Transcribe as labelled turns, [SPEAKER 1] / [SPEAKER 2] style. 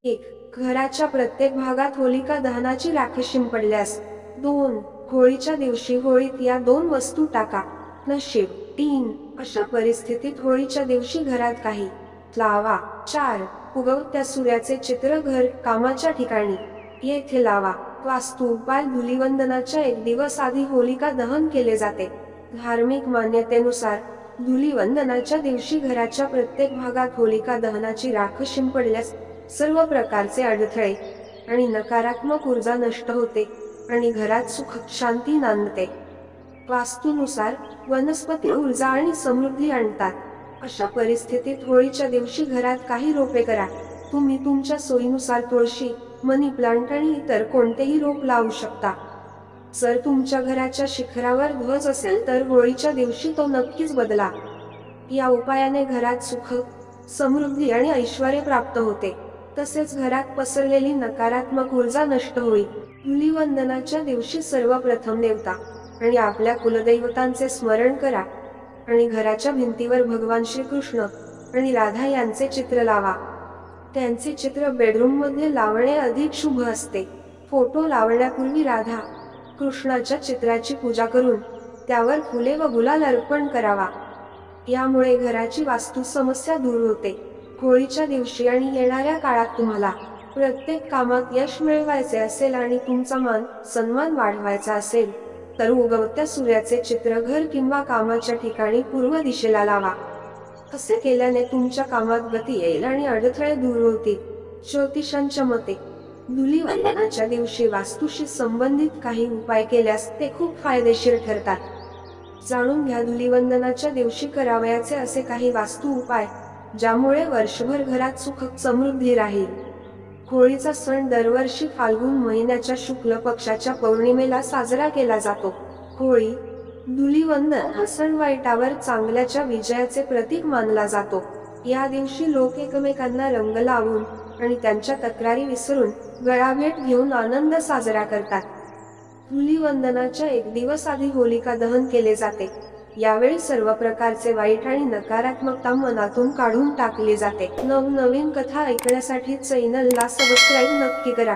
[SPEAKER 1] 1. घराच्या प्रत्येक भागात होलिका दहनाची राख शिंपडल्यास. 2. होळीच्या दिवशी होळीत या 2 वस्तू टाका. नशीब. 3. अशा परिस्थितीत होळीच्या दिवशी घरात काही लावा. 4. उगवत्या सूर्याचे चित्र घर कामाच्या ठिकाणी येथे लावा. वास्तू उपाय धुलीवंदनाच्या 1 दिवस आधी होलिका दहन केले जाते. धार्मिक मान्यतेनुसार धुलीवंदनाच्या दिवशी घराच्या प्रत्येक भागात होलिका दहनाची राख शिंपडल्यास सर्व प्रकारचे अडथळे आणि नकारात्मक ऊर्जा नष्ट होते आणि घरात सुख शांती नांदते. वास्तूनुसार वनस्पती ऊर्जा आणि समृद्धी आणतात. अशा परिस्थितीत होळीच्या दिवशी घरात काही रोपे करा. तुम्ही तुमच्या सोयीनुसार तुळशी, मनी प्लांट आणि इतर कोणतेही रोप लावू शकता. जर तुमच्या घराच्या शिखरावर ध्वज असेल तर होळीच्या दिवशी तो नक्कीच बदला. या उपायाने घरात सुख, समृद्धी आणि ऐश्वर्य प्राप्त होते. तसेच घरात पसरलेली नकारात्मक ऊर्जा नष्ट होईल. धुलीवंदनाच्या दिवशी सर्वप्रथम देवता आणि आपल्या कुलदैवतांचे स्मरण करा आणि घराच्या भिंतीवर भगवान श्रीकृष्ण आणि राधा यांचे चित्र लावा. त्यांचे चित्र बेडरूममध्ये लावणे अधिक शुभ असते. फोटो लावण्यापूर्वी राधा कृष्णाच्या चित्राची पूजा करून त्यावर फुले व गुलाल अर्पण करावा. यामुळे घराची वास्तू समस्या दूर होते. होळीच्या दिवशी आणि येणाऱ्या काळात तुम्हाला प्रत्येक कामात यश मिळवायचे असेल आणि तुमचा मान सन्मान वाढवायचा असेल तर उगवत्या सूर्याचे चित्र घर किंवा कामाच्या ठिकाणी पूर्व दिशेला लावा. असे केल्याने तुमच्या कामात गती येईल आणि अडथळे दूर होतील. ज्योतिषांच्या मते धुलीवंदनाच्या दिवशी वास्तूशी संबंधित काही उपाय केल्यास ते खूप फायदेशीर ठरतात. जाणून घ्या धुलीवंदनाच्या दिवशी करावयाचे असे काही वास्तू उपाय ज्यामुळे वर्षभर घरात सुख समृद्धी राहील. होळीचा सण दरवर्षी फाल्गुन महिन्याच्या शुक्ल पक्षाच्या पौर्णिमेला साजरा केला जातो. होळी धुलीवंदन हा सण वाईटावर चांगल्याच्या विजयाचे प्रतीक मानला जातो. या दिवशी लोक एकमेकांना रंग लावून आणि त्यांच्या तक्रारी विसरून गळाभेट घेऊन आनंद साजरा करतात. धुलीवंदनाच्या 1 दिवस आधी होलिका दहन केले जाते. यावेळी सर्व प्रकारचे वाईट आणि नकारात्मकता मनातून काढून टाकली जाते. नवनवीन कथा ऐकण्यासाठी चॅनलला सबस्क्राईब नक्की करा.